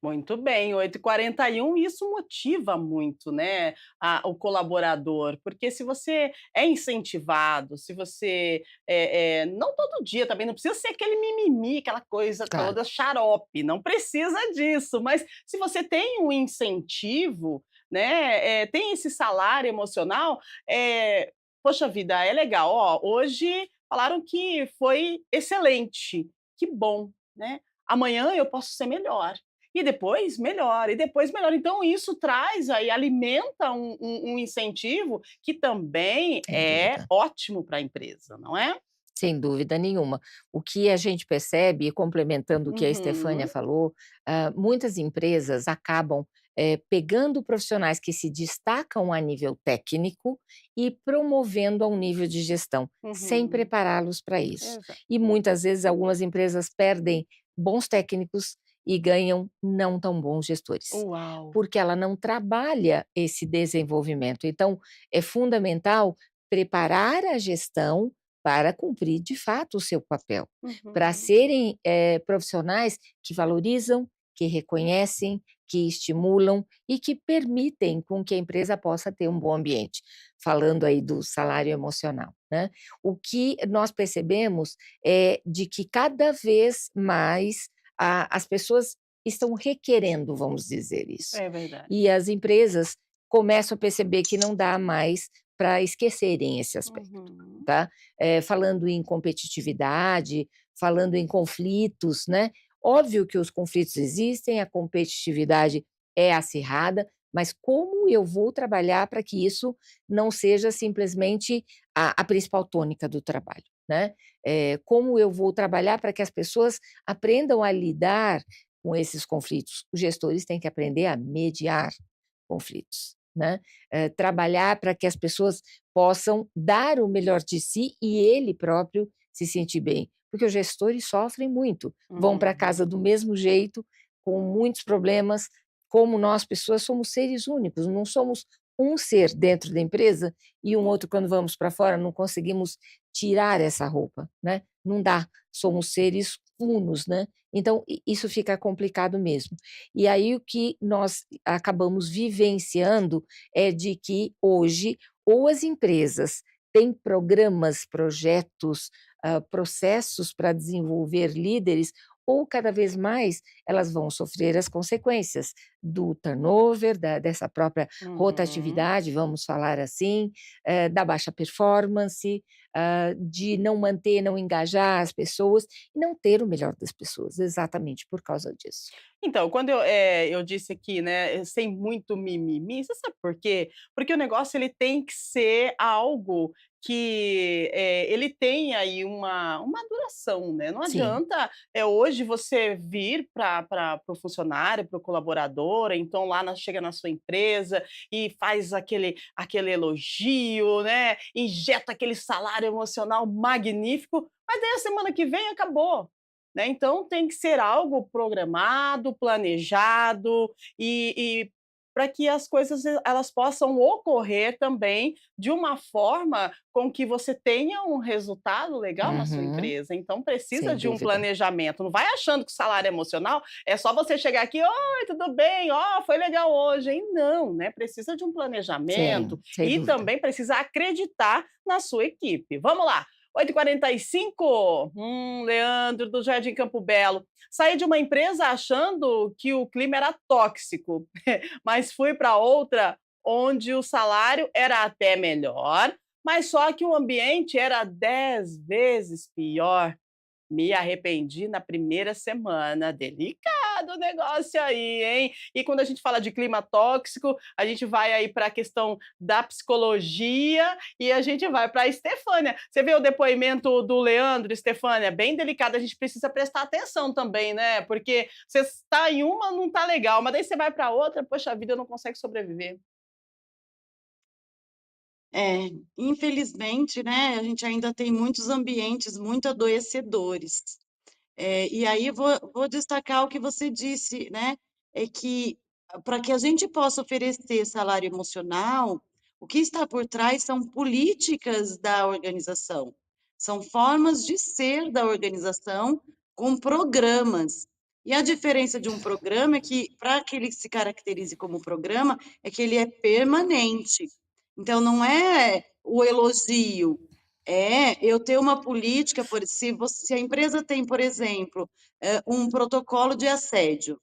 Muito bem, 8h41, isso motiva muito, né, o colaborador, porque se você é incentivado, se você, não todo dia também, não precisa ser aquele mimimi, aquela coisa Claro. toda xarope, não precisa disso, mas se você tem um incentivo, né, tem esse salário emocional, poxa vida, é legal, ó, hoje falaram que foi excelente, que bom, né, amanhã eu posso ser melhor. E depois melhora, e depois melhora. Então isso traz aí, alimenta um incentivo que também Sem é dúvida. ótimo para a empresa, não é? Sem dúvida nenhuma. O que a gente percebe, e complementando o que a Estefânia Uhum. falou, muitas empresas acabam, pegando profissionais que se destacam a nível técnico e promovendo a um nível de gestão, sem Uhum. prepará-los para isso. Exato. E muitas vezes algumas empresas perdem bons técnicos e ganham não tão bons gestores, Uau! porque ela não trabalha esse desenvolvimento. Então, é fundamental preparar a gestão para cumprir de fato o seu papel, para Uhum. serem profissionais que valorizam, que reconhecem, que estimulam e que permitem com que a empresa possa ter um bom ambiente. Falando aí do salário emocional, né? O que nós percebemos é de que cada vez mais as pessoas estão requerendo, vamos dizer isso. É verdade. E as empresas começam a perceber que não dá mais para esquecerem esse aspecto, Uhum. tá? Falando em competitividade, falando em conflitos, né? Óbvio que os conflitos existem, a competitividade é acirrada, mas como eu vou trabalhar para que isso não seja simplesmente a principal tônica do trabalho, né? Como eu vou trabalhar para que as pessoas aprendam a lidar com esses conflitos? Os gestores têm que aprender a mediar conflitos, né? Trabalhar para que as pessoas possam dar o melhor de si e ele próprio se sentir bem, porque os gestores sofrem muito, vão para casa Uhum. do mesmo jeito, com muitos problemas, como nós pessoas somos seres únicos, não somos um ser dentro da empresa e um outro quando vamos para fora não conseguimos tirar essa roupa, né? Não dá, somos seres unos, né? Então isso fica complicado mesmo. E aí o que nós acabamos vivenciando é de que hoje ou as empresas têm programas, projetos, processos para desenvolver líderes, ou cada vez mais elas vão sofrer as consequências do turnover, dessa própria Uhum. rotatividade, vamos falar assim, da baixa performance, de não manter, não engajar as pessoas e não ter o melhor das pessoas, exatamente por causa disso. Então, quando eu disse aqui, né, sem muito mimimi, você sabe por quê? Porque o negócio ele tem que ser algo que, ele tem aí uma duração, né, não Sim. adianta, hoje você vir para o funcionário, para o colaborador, então lá chega na sua empresa e faz aquele elogio, né, injeta aquele salário emocional magnífico, mas daí a semana que vem acabou. Né, então tem que ser algo programado, planejado e para que as coisas elas possam ocorrer também de uma forma com que você tenha um resultado legal na sua Uhum. empresa, então precisa Sem de um dúvida. planejamento, não vai achando que o salário emocional é só você chegar aqui: "Oi, tudo bem? Ó, foi legal hoje, hein?". Não, né, precisa de um planejamento Sem e dúvida. também precisa acreditar na sua equipe. Vamos lá, 8h45. Leandro, do Jardim Campo Belo. Saí de uma empresa achando que o clima era tóxico, mas fui para outra onde o salário era até melhor, mas só que o ambiente era 10 vezes pior. Me arrependi na primeira semana. Delicado o negócio aí, hein? E quando a gente fala de clima tóxico, a gente vai aí para a questão da psicologia e a gente vai para a Estefânia. Você vê o depoimento do Leandro, Estefânia, bem delicado, a gente precisa prestar atenção também, né? Porque você está em uma, não está legal, mas daí você vai para outra, poxa a vida, não consegue sobreviver. É, infelizmente, né, a gente ainda tem muitos ambientes muito adoecedores. E aí vou destacar o que você disse, né, é que para que a gente possa oferecer salário emocional, o que está por trás são políticas da organização, são formas de ser da organização com programas. E a diferença de um programa é que, para que ele se caracterize como programa, é que ele é permanente. Então, não é o elogio, eu ter uma política, se a empresa tem, por exemplo, um protocolo de assédio,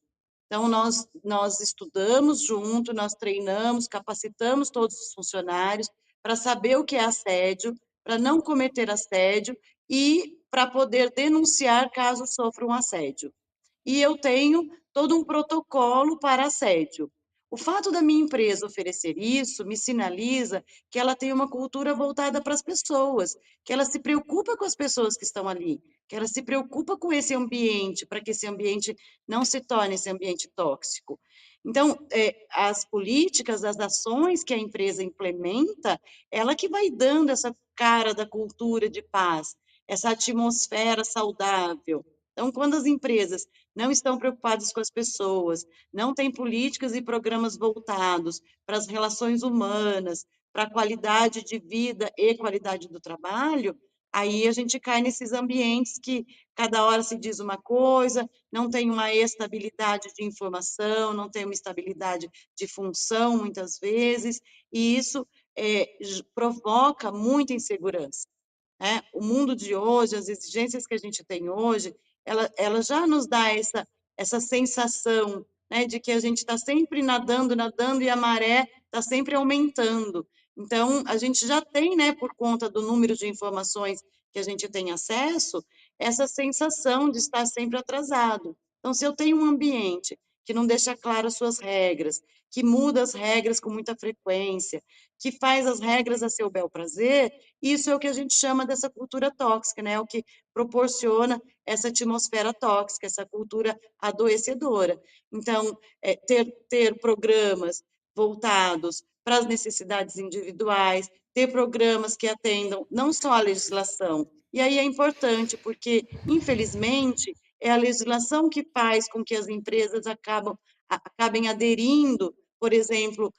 então nós estudamos junto, nós treinamos, capacitamos todos os funcionários para saber o que é assédio, para não cometer assédio e para poder denunciar caso sofra um assédio. E eu tenho todo um protocolo para assédio. O fato da minha empresa oferecer isso me sinaliza que ela tem uma cultura voltada para as pessoas, que ela se preocupa com as pessoas que estão ali, que ela se preocupa com esse ambiente, para que esse ambiente não se torne esse ambiente tóxico. Então, as políticas, as ações que a empresa implementa, ela que vai dando essa cara da cultura de paz, essa atmosfera saudável. Então, quando as empresas não estão preocupadas com as pessoas, não têm políticas e programas voltados para as relações humanas, para a qualidade de vida e qualidade do trabalho, aí a gente cai nesses ambientes que cada hora se diz uma coisa, não tem uma estabilidade de informação, não tem uma estabilidade de função, muitas vezes, e isso provoca muita insegurança, né? O mundo de hoje, as exigências que a gente tem hoje, ela já nos dá essa sensação, né, de que a gente está sempre nadando, nadando, e a maré está sempre aumentando. Então, a gente já tem, né, por conta do número de informações que a gente tem acesso, essa sensação de estar sempre atrasado. Então, se eu tenho um ambiente que não deixa claro as suas regras, que muda as regras com muita frequência, que faz as regras a seu bel prazer, isso é o que a gente chama dessa cultura tóxica, né? É o que proporciona essa atmosfera tóxica, essa cultura adoecedora. Então, ter programas voltados para as necessidades individuais, ter programas que atendam não só à legislação. E aí é importante, porque, infelizmente, é a legislação que faz com que as empresas acabem aderindo, por exemplo,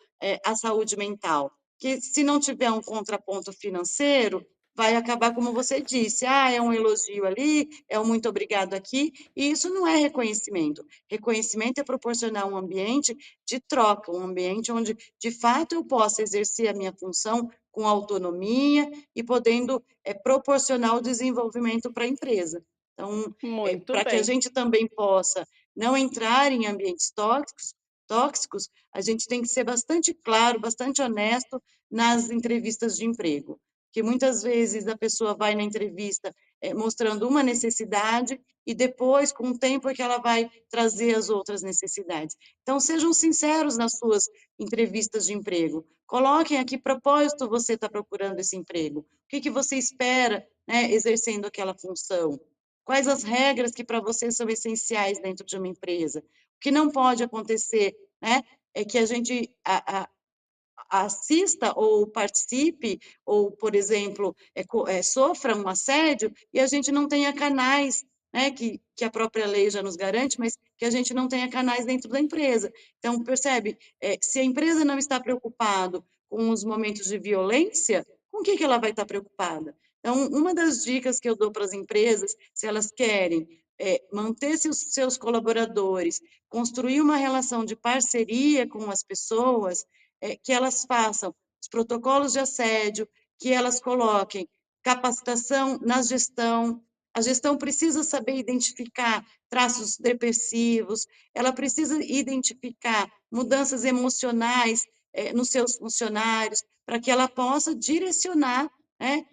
à saúde mental. Que se não tiver um contraponto financeiro, vai acabar, como você disse, é um elogio ali, é um muito obrigado aqui, e isso não é reconhecimento. Reconhecimento é proporcionar um ambiente de troca, um ambiente onde, de fato, eu possa exercer a minha função com autonomia e podendo proporcionar o desenvolvimento para a empresa. Então, Muito para que a bem. gente também possa não entrar em ambientes tóxicos, a gente tem que ser bastante claro, bastante honesto nas entrevistas de emprego, que muitas vezes a pessoa vai na entrevista mostrando uma necessidade e depois, com o tempo, é que ela vai trazer as outras necessidades. Então, sejam sinceros nas suas entrevistas de emprego. Coloquem a que propósito você está procurando esse emprego. O que você espera, né, exercendo aquela função? Quais as regras que para você são essenciais dentro de uma empresa? O que não pode acontecer, né, é que a gente assista ou participe, ou, por exemplo, sofra um assédio e a gente não tenha canais, né, que a própria lei já nos garante, mas que a gente não tenha canais dentro da empresa. Então, percebe, se a empresa não está preocupada com os momentos de violência, com o que ela vai estar preocupada? Então, uma das dicas que eu dou para as empresas, se elas querem manter seus colaboradores, construir uma relação de parceria com as pessoas, que elas façam os protocolos de assédio, que elas coloquem capacitação na gestão. A gestão precisa saber identificar traços depressivos, ela precisa identificar mudanças emocionais nos seus funcionários, para que ela possa direcionar, né,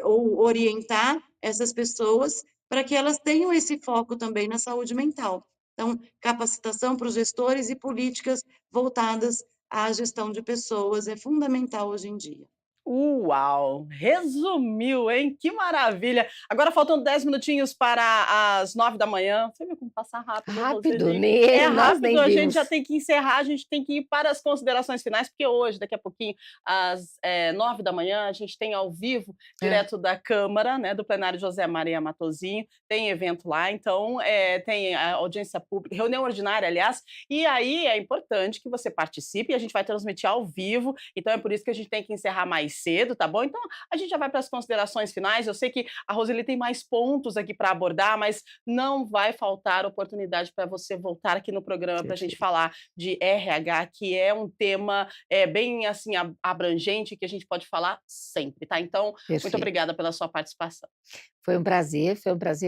ou orientar essas pessoas para que elas tenham esse foco também na saúde mental. Então, capacitação para os gestores e políticas voltadas à gestão de pessoas é fundamental hoje em dia. Uau! Resumiu, hein? Que maravilha! Agora faltam 10 minutinhos para as 9 da manhã. Você viu como passa rápido, Rápido, Roseli? nem É nós rápido, nem a gente já vimos. tem que encerrar, a gente tem que ir para as considerações finais, porque hoje, daqui a pouquinho, às 9 da manhã, a gente tem ao vivo, Hã. direto da Câmara, né, do plenário José Maria Matosinho, tem evento lá, então tem a audiência pública, reunião ordinária, aliás, e aí é importante que você participe, a gente vai transmitir ao vivo, então é por isso que a gente tem que encerrar mais cedo, tá bom? Então a gente já vai para as considerações finais. Eu sei que a Roseli tem mais pontos aqui para abordar, mas não vai faltar oportunidade para você voltar aqui no programa para a gente Perfeito, falar de RH, que é um tema bem assim abrangente que a gente pode falar sempre, tá? Então, muito perfeito. obrigada pela sua participação. Foi um prazer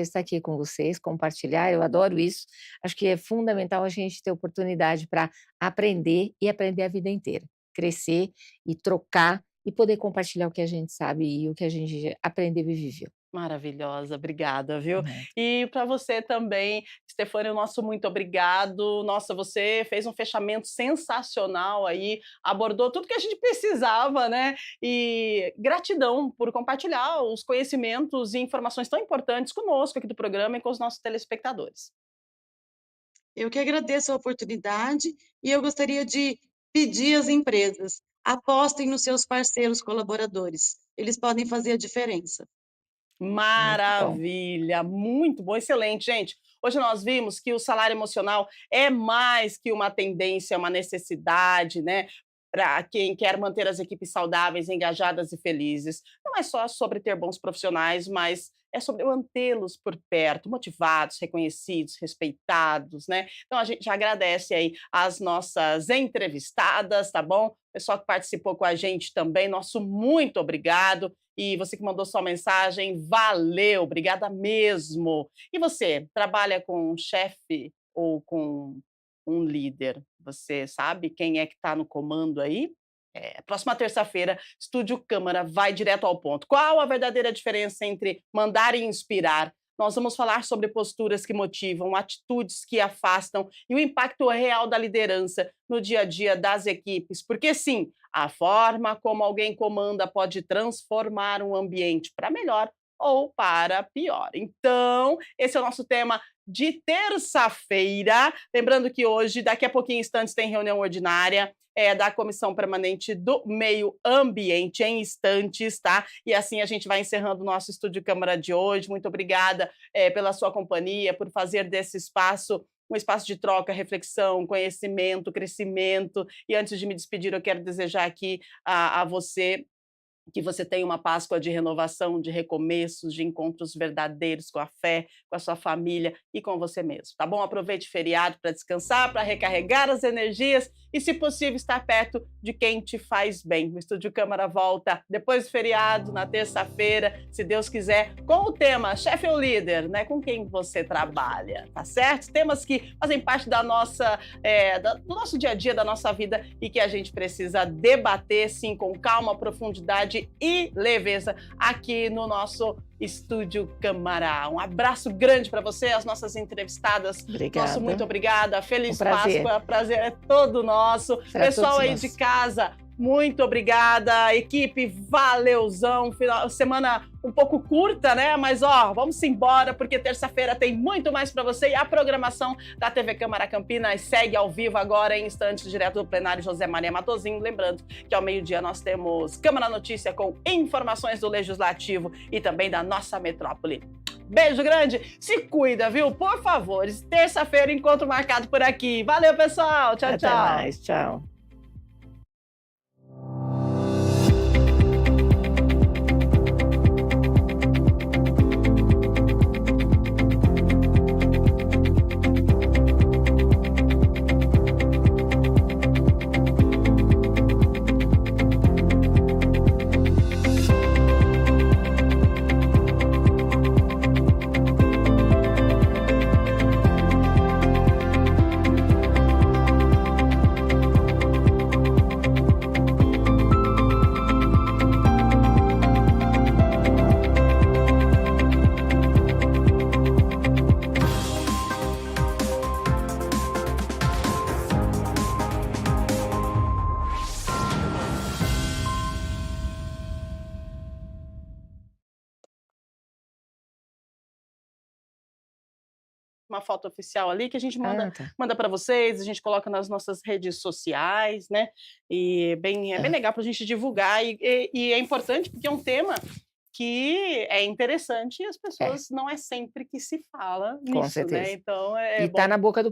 estar aqui com vocês, compartilhar, eu adoro isso. Acho que é fundamental a gente ter oportunidade para aprender e aprender a vida inteira, crescer e trocar e poder compartilhar o que a gente sabe e o que a gente aprendeu e viveu. Maravilhosa, obrigada, viu. Nada. E para você também, Stefânia, o nosso muito obrigado. Nossa, você fez um fechamento sensacional aí, abordou tudo que a gente precisava, né. E gratidão por compartilhar os conhecimentos e informações tão importantes conosco aqui do programa e com os nossos telespectadores. Eu que agradeço a oportunidade e eu gostaria de pedir às empresas: apostem nos seus parceiros colaboradores, eles podem fazer a diferença. Muito bom. Maravilha, muito bom, excelente, gente. Hoje nós vimos que o salário emocional é mais que uma tendência, é uma necessidade, né? para quem quer manter as equipes saudáveis, engajadas e felizes. Não é só sobre ter bons profissionais, mas é sobre mantê-los por perto, motivados, reconhecidos, respeitados, né? Então a gente já agradece aí as nossas entrevistadas, tá bom? O pessoal que participou com a gente também, nosso muito obrigado. E você que mandou sua mensagem, valeu, obrigada mesmo. E você, trabalha com um chefe ou com um líder? Você sabe quem é que está no comando aí? Próxima terça-feira, Estúdio Câmara vai direto ao ponto. Qual a verdadeira diferença entre mandar e inspirar? Nós vamos falar sobre posturas que motivam, atitudes que afastam e o impacto real da liderança no dia a dia das equipes. Porque, sim, a forma como alguém comanda pode transformar um ambiente para melhor ou para pior. Então, esse é o nosso tema de terça-feira. Lembrando que hoje, daqui a pouquinho instantes, tem reunião ordinária da Comissão Permanente do Meio Ambiente, em instantes, tá? E assim a gente vai encerrando o nosso Estúdio Câmara de hoje. Muito obrigada pela sua companhia, por fazer desse espaço um espaço de troca, reflexão, conhecimento, crescimento. E antes de me despedir, eu quero desejar aqui a você que você tenha uma Páscoa de renovação, de recomeços, de encontros verdadeiros com a fé, com a sua família e com você mesmo, tá bom? Aproveite o feriado para descansar, para recarregar as energias e, se possível, estar perto de quem te faz bem. O Estúdio Câmara volta depois do feriado, na terça-feira, se Deus quiser, com o tema Chefe ou Líder, né? Com quem você trabalha, tá certo? Temas que fazem parte da nossa, do nosso dia a dia, da nossa vida e que a gente precisa debater, sim, com calma, profundidade e leveza aqui no nosso Estúdio Câmara. Um abraço grande para você, as nossas entrevistadas. Obrigada. Nosso muito obrigada. Feliz prazer. Páscoa. Prazer é todo nosso. Pessoal aí de casa, muito obrigada. Equipe, valeuzão. Final, semana um pouco curta, né? Mas, vamos embora, porque terça-feira tem muito mais para você. E a programação da TV Câmara Campinas segue ao vivo agora, em instantes, direto do plenário José Maria Matosinho. Lembrando que ao meio-dia nós temos Câmara Notícia com informações do Legislativo e também da nossa metrópole. Beijo grande, se cuida, viu? Por favor, terça-feira, encontro marcado por aqui. Valeu, pessoal. Tchau, Até tchau. mais, tchau. Uma foto oficial ali que a gente manda, Tá. manda para vocês, a gente coloca nas nossas redes sociais, né? E é bem legal para a gente divulgar e é importante porque é um tema que é interessante e as pessoas não é sempre que se fala Com nisso, certeza. né? Então E bom. está na boca do